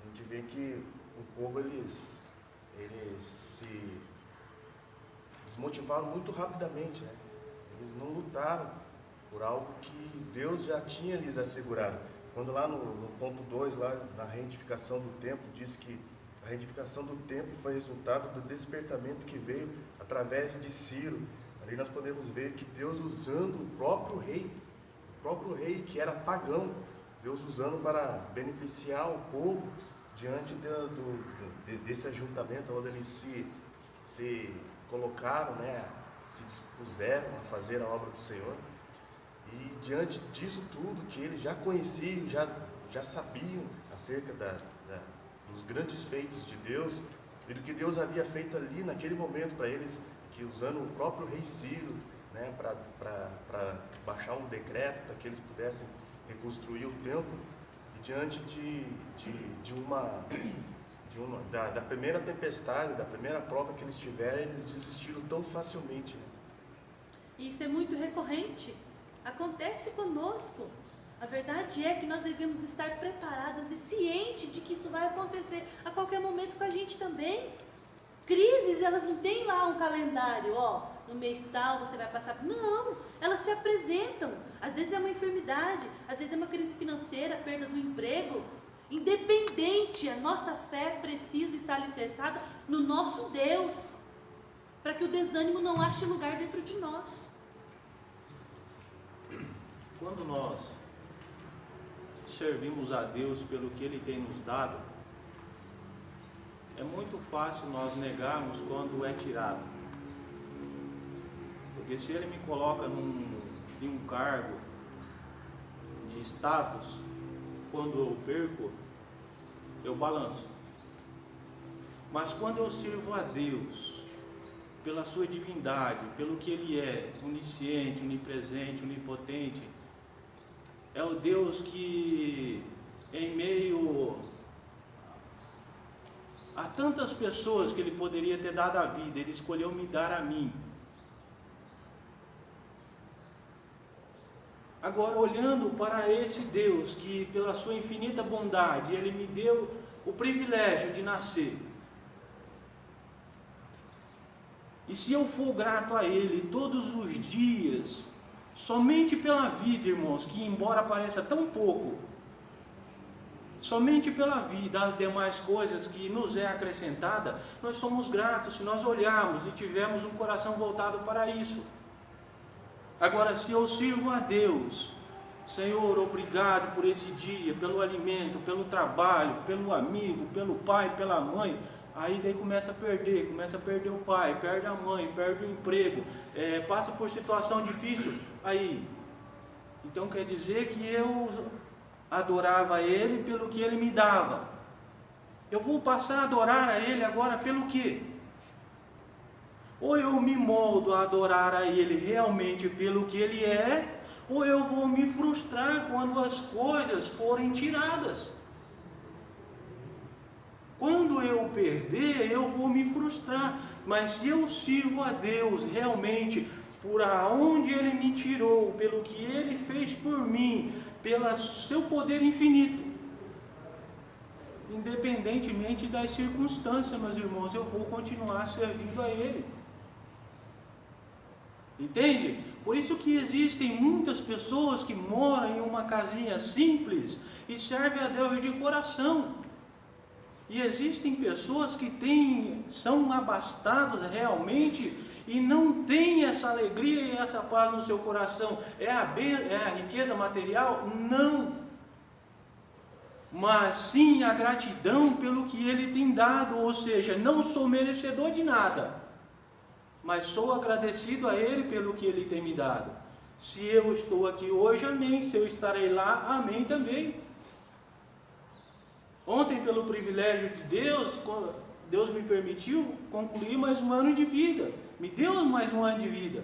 a gente vê que o povo, eles se desmotivaram muito rapidamente, né? Eles não lutaram por algo que Deus já tinha lhes assegurado. Quando lá no ponto 2, lá na reedificação do templo, diz que a reedificação do templo foi resultado do despertamento que veio através de Ciro. Ali nós podemos ver que Deus usando o próprio rei que era pagão, Deus usando para beneficiar o povo diante desse ajuntamento, onde eles se colocaram, né, se dispuseram a fazer a obra do Senhor. E diante disso tudo, que eles já conheciam, já sabiam acerca dos grandes feitos de Deus, e do que Deus havia feito ali naquele momento para eles, que usando o próprio rei Ciro, né, para baixar um decreto para que eles pudessem reconstruir o templo, e diante da primeira tempestade, da primeira prova que eles tiveram, eles desistiram tão facilmente. Isso é muito recorrente. Acontece conosco. A verdade é que nós devemos estar preparados e cientes de que isso vai acontecer a qualquer momento com a gente também. Crises, elas não têm lá um calendário, ó, no mês tal você vai passar. Não, elas se apresentam. Às vezes é uma enfermidade, às vezes é uma crise financeira, perda do emprego. Independente, a nossa fé precisa estar alicerçada no nosso Deus, para que o desânimo não ache lugar dentro de nós. Quando nós servimos a Deus pelo que Ele tem nos dado, é muito fácil nós negarmos quando é tirado. Porque se Ele me coloca em um cargo de status, quando eu perco, eu balanço. Mas quando eu sirvo a Deus, pela sua divindade, pelo que Ele é, onisciente, onipresente, onipotente, é o Deus que, em meio a tantas pessoas que Ele poderia ter dado a vida, Ele escolheu me dar a mim. Agora, olhando para esse Deus que, pela sua infinita bondade, Ele me deu o privilégio de nascer. E se eu for grato a Ele todos os dias, somente pela vida, irmãos, que embora pareça tão pouco, somente pela vida, as demais coisas que nos é acrescentada, nós somos gratos se nós olharmos e tivermos um coração voltado para isso. Agora, se eu sirvo a Deus, Senhor, obrigado por esse dia, pelo alimento, pelo trabalho, pelo amigo, pelo pai, pela mãe, aí daí começa a perder o pai, perde a mãe, perde o emprego, passa por situação difícil, aí, então quer dizer que eu adorava Ele pelo que Ele me dava, eu vou passar a adorar a Ele agora pelo quê? Ou eu me moldo a adorar a Ele realmente pelo que Ele é, ou eu vou me frustrar quando as coisas forem tiradas. Quando eu perder, eu vou me frustrar. Mas se eu sirvo a Deus realmente por aonde Ele me tirou, pelo que Ele fez por mim, pelo seu poder infinito, independentemente das circunstâncias, meus irmãos, eu vou continuar servindo a Ele. Entende? Por isso que existem muitas pessoas que moram em uma casinha simples e servem a Deus de coração. E existem pessoas que são abastadas realmente e não têm essa alegria e essa paz no seu coração. É a riqueza material? Não. Mas sim a gratidão pelo que Ele tem dado. Ou seja, não sou merecedor de nada, mas sou agradecido a Ele pelo que Ele tem me dado. Se eu estou aqui hoje, amém. Se eu estarei lá, amém também. Ontem, pelo privilégio de Deus me permitiu concluir mais um ano de vida. Me deu mais um ano de vida.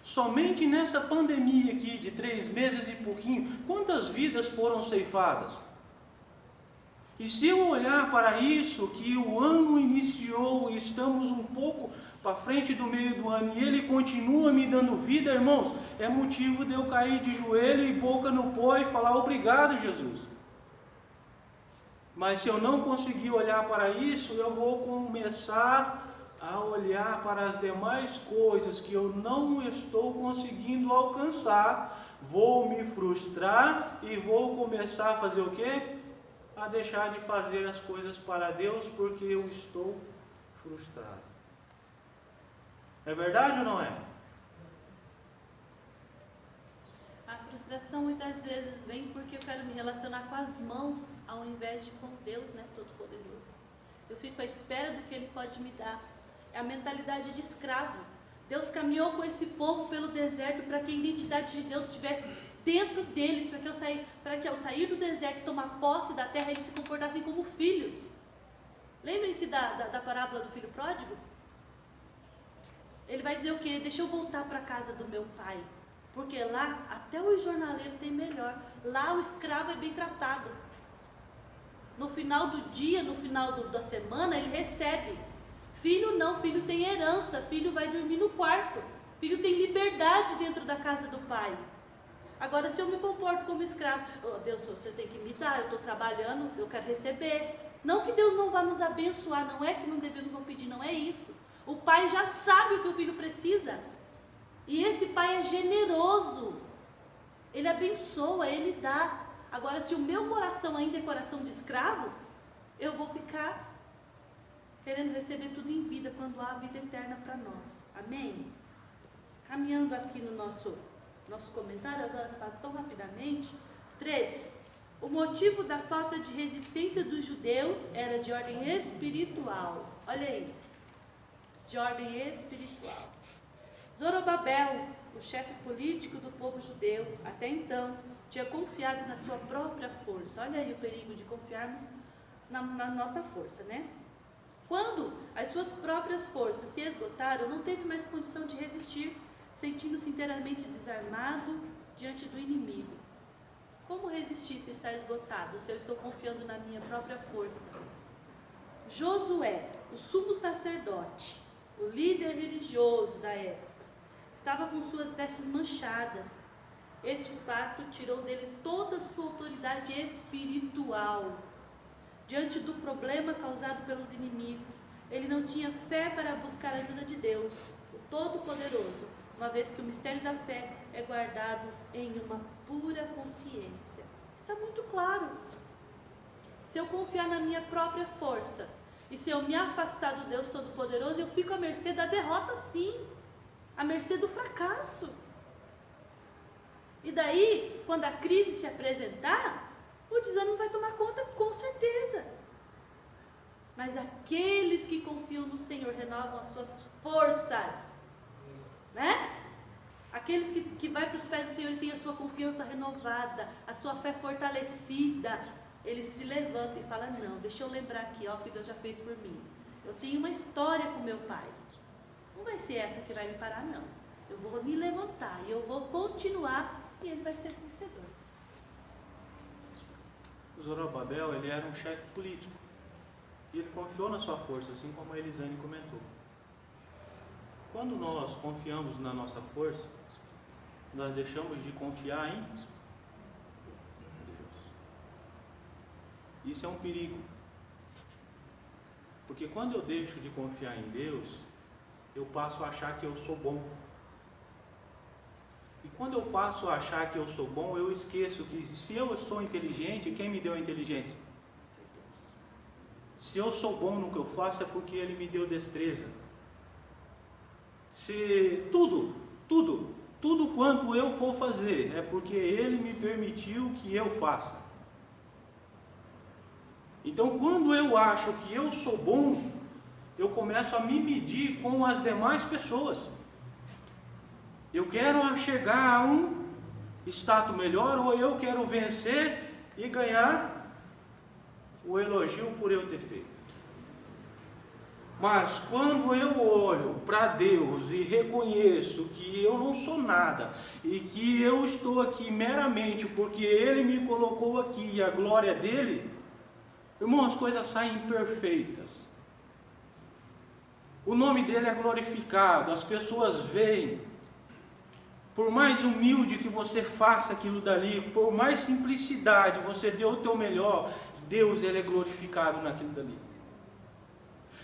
Somente nessa pandemia aqui de 3 meses e pouquinho, quantas vidas foram ceifadas? E se eu olhar para isso, que o ano iniciou e estamos um pouco para frente do meio do ano e Ele continua me dando vida, irmãos, é motivo de eu cair de joelho e boca no pó e falar obrigado, Jesus. Mas se eu não conseguir olhar para isso, eu vou começar a olhar para as demais coisas que eu não estou conseguindo alcançar, vou me frustrar e vou começar a fazer o quê? A deixar de fazer as coisas para Deus porque eu estou frustrado. É verdade ou não é? A frustração muitas vezes vem porque eu quero me relacionar com as mãos ao invés de com Deus, né, Todo-Poderoso. Eu fico à espera do que Ele pode me dar. É a mentalidade de escravo. Deus caminhou com esse povo pelo deserto para que a identidade de Deus estivesse dentro deles, para que ao sair do deserto e tomar posse da terra, eles se comportassem como filhos. Lembrem-se da parábola do filho pródigo? Ele vai dizer o quê? Deixa eu voltar para a casa do meu pai. Porque lá, até o jornaleiro tem melhor. Lá o escravo é bem tratado. No final do dia, no final da semana, ele recebe. Filho não, filho tem herança. Filho vai dormir no quarto. Filho tem liberdade dentro da casa do pai. Agora, se eu me comporto como escravo, oh, Deus, você tem que me dar, eu estou trabalhando, eu quero receber. Não que Deus não vá nos abençoar, não é que não devemos não pedir, não é isso. O pai já sabe o que o filho precisa. E esse pai é generoso. Ele abençoa, ele dá. Agora, se o meu coração ainda é coração de escravo, eu vou ficar querendo receber tudo em vida, quando há vida eterna para nós. Amém? Caminhando aqui no nosso comentário, as horas passam tão rapidamente. 3. O motivo da falta de resistência dos judeus era de ordem espiritual. Olha aí. De ordem espiritual. Zorobabel, o chefe político do povo judeu, até então, tinha confiado na sua própria força. Olha aí o perigo de confiarmos na nossa força, né? Quando as suas próprias forças se esgotaram, não teve mais condição de resistir, sentindo-se inteiramente desarmado diante do inimigo. Como resistir se está esgotado, se eu estou confiando na minha própria força? Josué, o sumo sacerdote, o líder religioso da época, estava com suas vestes manchadas. Este fato tirou dele toda a sua autoridade espiritual. Diante do problema causado pelos inimigos, ele não tinha fé para buscar a ajuda de Deus, o Todo-Poderoso, uma vez que o mistério da fé é guardado em uma pura consciência. Está muito claro. Se eu confiar na minha própria força, e se eu me afastar do Deus Todo-Poderoso, eu fico à mercê da derrota, sim. À mercê do fracasso. E daí, quando a crise se apresentar, o desânimo vai tomar conta, com certeza. Mas aqueles que confiam no Senhor renovam as suas forças. Né? Aqueles que vai para os pés do Senhor e tem a sua confiança renovada, a sua fé fortalecida, eles se levantam e falam, não, deixa eu lembrar aqui, ó, o que Deus já fez por mim. Eu tenho uma história com meu pai. Não vai ser essa que vai me parar, não. Eu vou me levantar e eu vou continuar e ele vai ser vencedor. Zorobabel, ele era um chefe político. E ele confiou na sua força, assim como a Elisane comentou. Quando nós confiamos na nossa força, nós deixamos de confiar em Deus. Isso é um perigo. Porque quando eu deixo de confiar em Deus, eu passo a achar que eu sou bom. E quando eu passo a achar que eu sou bom, eu esqueço que se eu sou inteligente, quem me deu a inteligência? Se eu sou bom no que eu faço, é porque Ele me deu destreza. Se tudo quanto eu for fazer, é porque Ele me permitiu que eu faça. Então, quando eu acho que eu sou bom, eu começo a me medir com as demais pessoas. Eu quero chegar a um status melhor, ou eu quero vencer e ganhar o elogio por eu ter feito. Mas quando eu olho para Deus e reconheço que eu não sou nada e que eu estou aqui meramente porque Ele me colocou aqui e a glória é dele, irmão, as coisas saem perfeitas. O nome dele é glorificado, as pessoas veem. Por mais humilde que você faça aquilo dali, por mais simplicidade você dê o teu melhor, Deus, Ele é glorificado naquilo dali.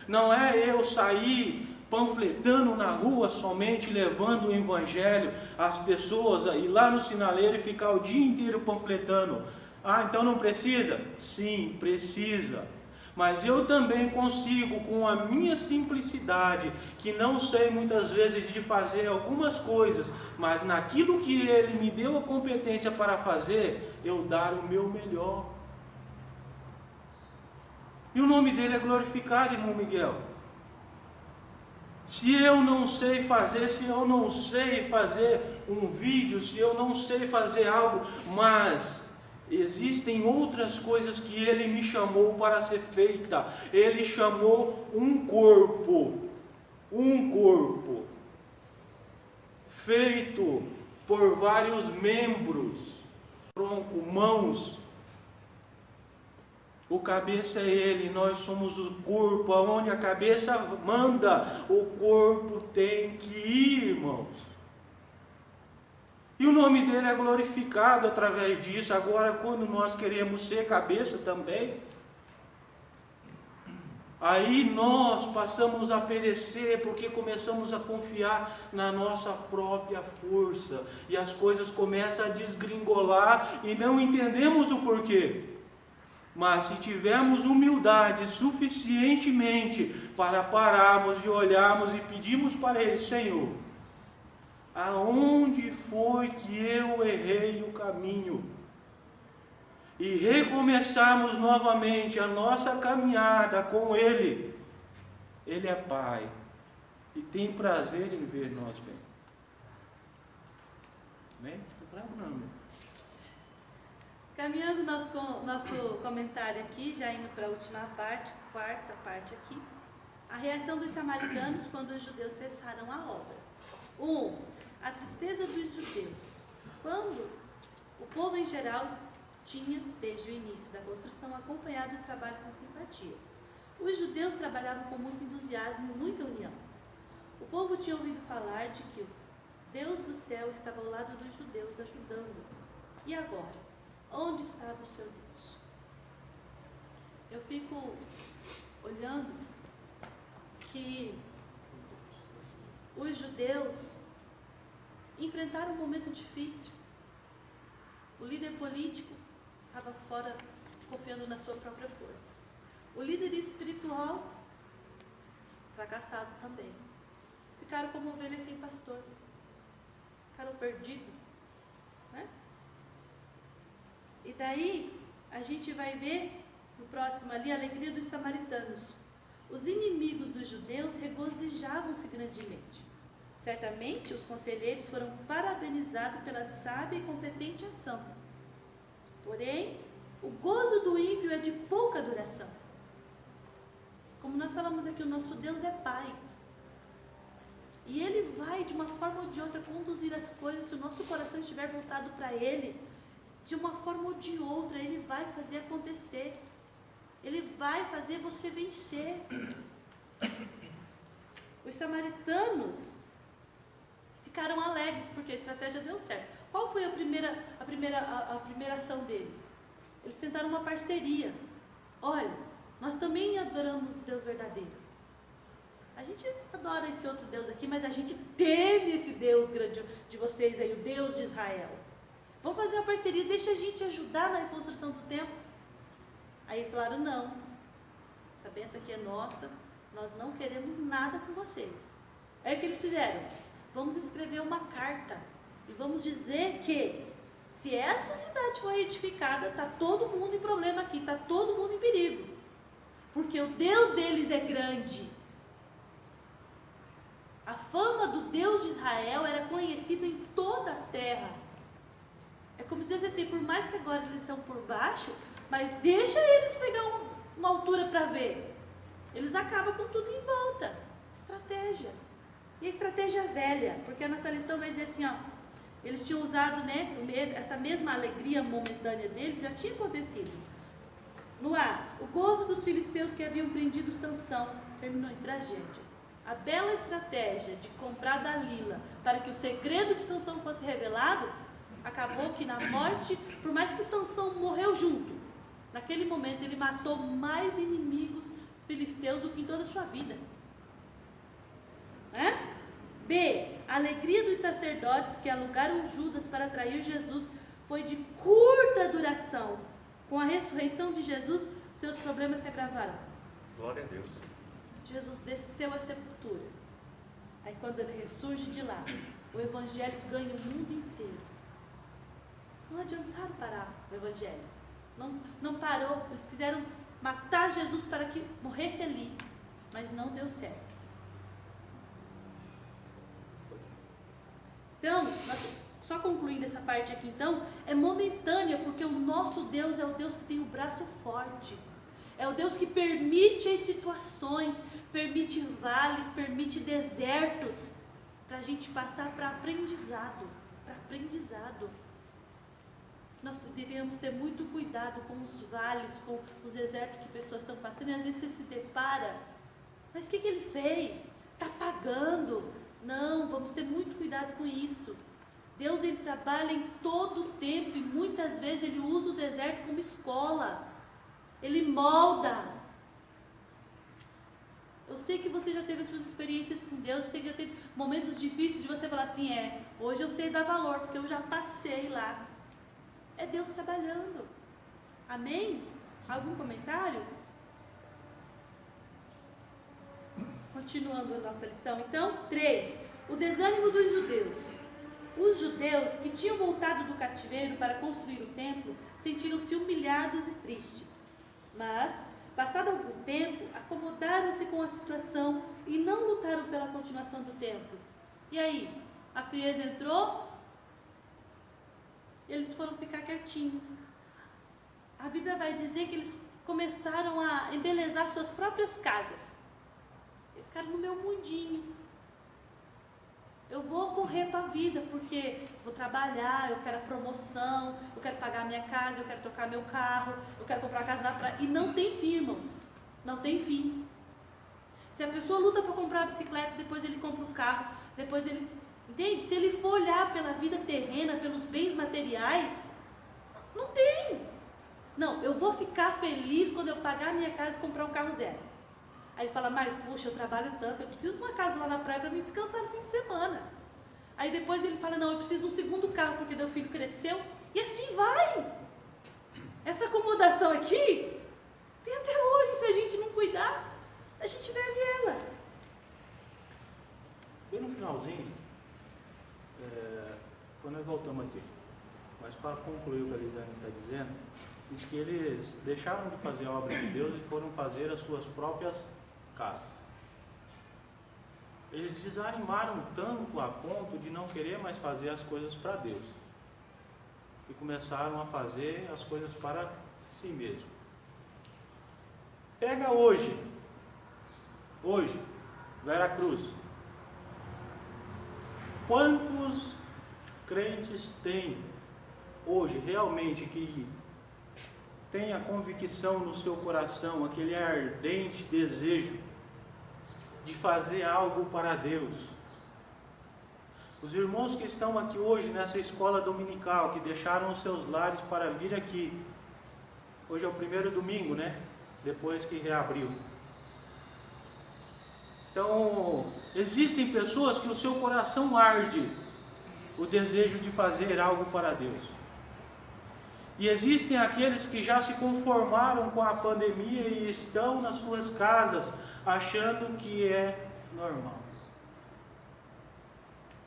Não é eu sair panfletando na rua somente, levando o evangelho às pessoas, ir lá no sinaleiro e ficar o dia inteiro panfletando. Ah, então não precisa? Sim, precisa. Mas eu também consigo, com a minha simplicidade, que não sei muitas vezes de fazer algumas coisas, mas naquilo que Ele me deu a competência para fazer, eu dar o meu melhor. E o nome dele é glorificado, irmão Miguel. Se eu não sei fazer, um vídeo, se eu não sei fazer algo, mas existem outras coisas que Ele me chamou para ser feita. Ele chamou um corpo feito por vários membros, tronco, mãos. O cabeça é Ele, nós somos o corpo, aonde a cabeça manda, o corpo tem que ir, irmãos. E o nome dele é glorificado através disso. Agora, quando nós queremos ser cabeça também, aí nós passamos a perecer, porque começamos a confiar na nossa própria força, e as coisas começam a desgringolar, e não entendemos o porquê. Mas se tivermos humildade suficientemente para pararmos e olharmos e pedirmos para Ele, Senhor, aonde foi que eu errei o caminho? E recomeçarmos novamente a nossa caminhada com Ele. Ele é Pai e tem prazer em ver nós bem. Amém? Estou bravo não, meu. Caminhando nosso comentário aqui, já indo para a última parte, quarta parte aqui. A reação dos samaritanos quando os judeus cessaram a obra. A tristeza dos judeus. Quando o povo em geral tinha, desde o início da construção, acompanhado o trabalho com simpatia. Os judeus trabalhavam com muito entusiasmo e muita união. O povo tinha ouvido falar de que o Deus do céu estava ao lado dos judeus, ajudando-os. E agora? Onde estava o seu Deus? Eu fico olhando que os judeus enfrentaram um momento difícil. O líder político estava fora, confiando na sua própria força. O líder espiritual, fracassado também. Ficaram como ovelhas sem pastor. Ficaram perdidos, né? E daí, a gente vai ver, no próximo ali, a alegria dos samaritanos. Os inimigos dos judeus regozijavam-se grandemente. Certamente, os conselheiros foram parabenizados pela sábia e competente ação. Porém, o gozo do ímpio é de pouca duração. Como nós falamos aqui, o nosso Deus é Pai. E Ele vai, de uma forma ou de outra, conduzir as coisas, se o nosso coração estiver voltado para Ele. De uma forma ou de outra, Ele vai fazer acontecer. Ele vai fazer você vencer. Os samaritanos ficaram alegres porque a estratégia deu certo. Qual foi a primeira ação deles? Eles tentaram uma parceria. Olha, nós também adoramos Deus verdadeiro. A gente adora esse outro Deus aqui, mas a gente teme esse Deus grande de vocês aí, o Deus de Israel. Vamos fazer uma parceria, deixa a gente ajudar na reconstrução do templo. Aí eles falaram, não, essa bênção aqui é nossa, nós não queremos nada com vocês. Aí o que eles fizeram? Vamos escrever uma carta e vamos dizer que se essa cidade for edificada, está todo mundo em problema aqui, está todo mundo em perigo. Porque o Deus deles é grande. A fama do Deus de Israel era conhecida em toda a terra. É como dizer assim, por mais que agora eles são por baixo, mas deixa eles pegar uma altura para ver. Eles acabam com tudo em volta. Estratégia. E a estratégia é velha, porque a nossa lição vai dizer assim, ó, eles tinham usado, né, essa mesma alegria momentânea deles, já tinha acontecido. No ar, o gozo dos filisteus que haviam prendido Sansão terminou em tragédia. A bela estratégia de comprar Dalila para que o segredo de Sansão fosse revelado, acabou que na morte, por mais que Sansão morreu junto, naquele momento ele matou mais inimigos filisteus do que em toda a sua vida. B. A alegria dos sacerdotes que alugaram Judas para trair Jesus foi de curta duração. Com a ressurreição de Jesus, seus problemas se agravaram. Glória a Deus. Jesus desceu à sepultura. Aí quando ele ressurge de lá, o evangelho ganha o mundo inteiro. Não adiantaram parar o evangelho. Não parou. Eles quiseram matar Jesus para que morresse ali. Mas não deu certo. Então, só concluindo essa parte aqui então, é momentânea, porque o nosso Deus é o Deus que tem o braço forte. É o Deus que permite as situações, permite vales, permite desertos, para a gente passar para aprendizado. Nós devemos ter muito cuidado com os vales, com os desertos que pessoas estão passando, e às vezes você se depara, mas o que ele fez? Está pagando. Não, vamos ter muito cuidado com isso. Deus, ele trabalha em todo o tempo, e muitas vezes ele usa o deserto como escola. Ele molda. Eu sei que você já teve as suas experiências com Deus, eu sei que já teve momentos difíceis de você falar assim, hoje eu sei dar valor, porque eu já passei lá. É Deus trabalhando. Amém? Algum comentário? Continuando a nossa lição, então, 3. O desânimo dos judeus. Os judeus que tinham voltado do cativeiro para construir o templo sentiram-se humilhados e tristes. Mas, passado algum tempo, acomodaram-se com a situação e não lutaram pela continuação do templo. E aí? A frieza entrou? Eles foram ficar quietinhos. A Bíblia vai dizer que eles começaram a embelezar suas próprias casas. Ficaram no meu mundinho. Eu vou correr para a vida, porque vou trabalhar, eu quero a promoção, eu quero pagar a minha casa, eu quero trocar meu carro, eu quero comprar uma casa na praia. E não tem fim, irmãos. Não tem fim. Se a pessoa luta para comprar a bicicleta, depois ele compra o carro, depois ele... Entende? Se ele for olhar pela vida terrena, pelos bens materiais, não tem. Não, eu vou ficar feliz quando eu pagar a minha casa e comprar um carro zero. Aí ele fala, mas puxa, eu trabalho tanto, eu preciso de uma casa lá na praia para me descansar no fim de semana. Aí depois ele fala, não, eu preciso de um segundo carro porque meu filho cresceu. E assim vai. Essa acomodação aqui, tem até hoje, se a gente não cuidar, a gente vai ver ela. E no finalzinho, quando nós voltamos aqui, mas para concluir o que a Elisane está dizendo, diz que eles deixaram de fazer a obra de Deus e foram fazer as suas próprias casas. Eles desanimaram tanto a ponto de não querer mais fazer as coisas para Deus e começaram a fazer as coisas para si mesmo. Pega hoje, Veracruz, quantos crentes tem hoje realmente que tem a convicção no seu coração, aquele ardente desejo de fazer algo para Deus? Os irmãos que estão aqui hoje nessa escola dominical, que deixaram os seus lares para vir aqui, hoje é o primeiro domingo, né? Depois que reabriu. Então, existem pessoas que o seu coração arde o desejo de fazer algo para Deus. E existem aqueles que já se conformaram com a pandemia e estão nas suas casas achando que é normal.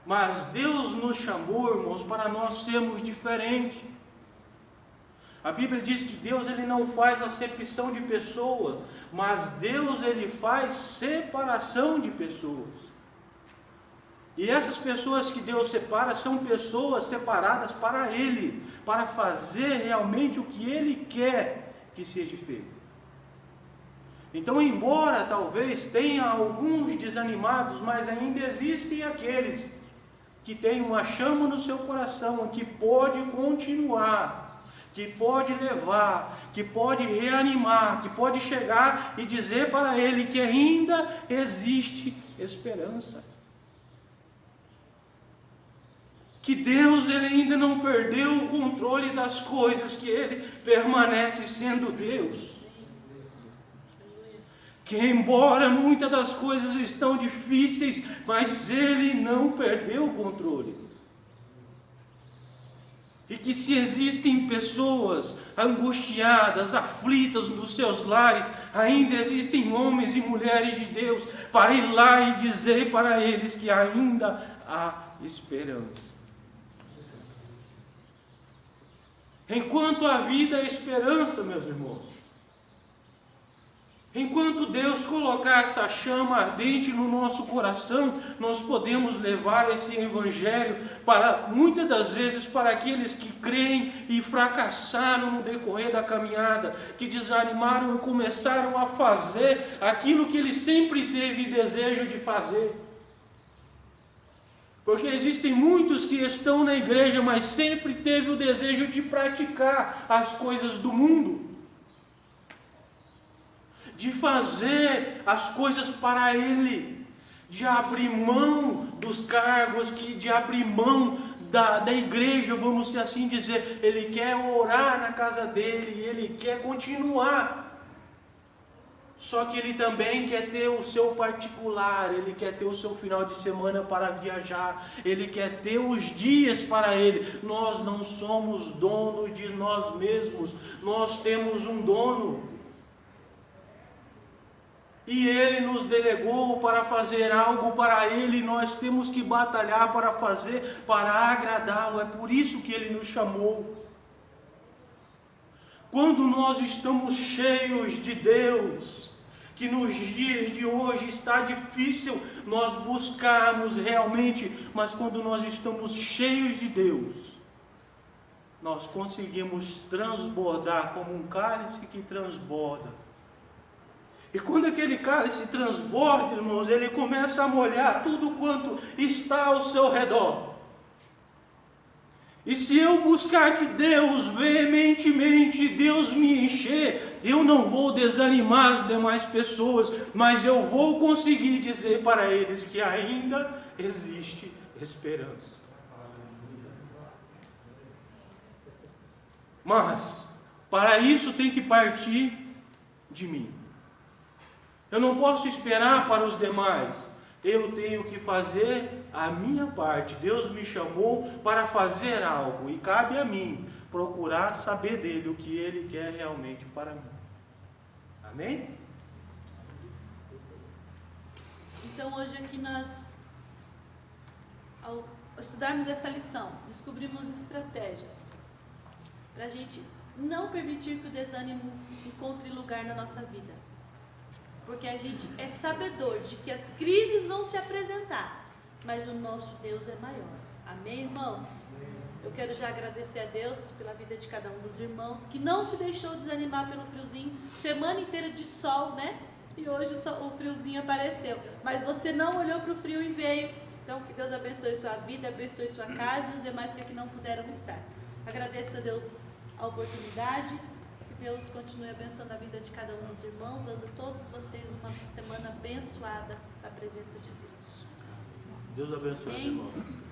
Mas Deus nos chamou, irmãos, para nós sermos diferentes. A Bíblia diz que Deus ele não faz acepção de pessoas, mas Deus ele faz separação de pessoas. E essas pessoas que Deus separa são pessoas separadas para Ele, para fazer realmente o que Ele quer que seja feito. Então, embora talvez tenha alguns desanimados, mas ainda existem aqueles que têm uma chama no seu coração, que pode continuar, que pode levar, que pode reanimar, que pode chegar e dizer para ele que ainda existe esperança. Que Deus ele ainda não perdeu o controle das coisas, que Ele permanece sendo Deus. Que embora muitas das coisas estão difíceis, mas Ele não perdeu o controle. E que se existem pessoas angustiadas, aflitas nos seus lares, ainda existem homens e mulheres de Deus para ir lá e dizer para eles que ainda há esperança. Enquanto a vida é esperança, meus irmãos, enquanto Deus colocar essa chama ardente no nosso coração, nós podemos levar esse evangelho para, muitas das vezes, para aqueles que creem e fracassaram no decorrer da caminhada, que desanimaram e começaram a fazer aquilo que ele sempre teve desejo de fazer. Porque existem muitos que estão na igreja, mas sempre teve o desejo de praticar as coisas do mundo. De fazer as coisas para Ele. De abrir mão dos cargos, de abrir mão da igreja, vamos assim dizer. Ele quer orar na casa dele, ele quer continuar. Só que ele também quer ter o seu particular, ele quer ter o seu final de semana para viajar, ele quer ter os dias para ele. Nós não somos donos de nós mesmos, nós temos um dono. E ele nos delegou para fazer algo para ele, nós temos que batalhar para fazer, para agradá-lo. É por isso que ele nos chamou. Quando nós estamos cheios de Deus, que nos dias de hoje está difícil nós buscarmos realmente, mas quando nós estamos cheios de Deus, nós conseguimos transbordar como um cálice que transborda. E quando aquele cálice transborda, irmãos, ele começa a molhar tudo quanto está ao seu redor. E se eu buscar de Deus veementemente, Deus me encher, eu não vou desanimar as demais pessoas, mas eu vou conseguir dizer para eles que ainda existe esperança. Mas, para isso tem que partir de mim. Eu não posso esperar para os demais. Eu tenho que fazer a minha parte. Deus me chamou para fazer algo e cabe a mim procurar saber dele o que ele quer realmente para mim. Amém? Então hoje aqui nós, ao estudarmos essa lição, descobrimos estratégias para a gente não permitir que o desânimo encontre lugar na nossa vida. Porque a gente é sabedor de que as crises vão se apresentar, mas o nosso Deus é maior. Amém, irmãos? Eu quero já agradecer a Deus pela vida de cada um dos irmãos, que não se deixou desanimar pelo friozinho, semana inteira de sol, né? E hoje o friozinho apareceu. Mas você não olhou para o frio e veio. Então, que Deus abençoe sua vida, abençoe sua casa e os demais que aqui não puderam estar. Agradeço a Deus a oportunidade. Deus continue abençoando a vida de cada um dos irmãos, dando a todos vocês uma semana abençoada da presença de Deus. Deus abençoe os irmãos.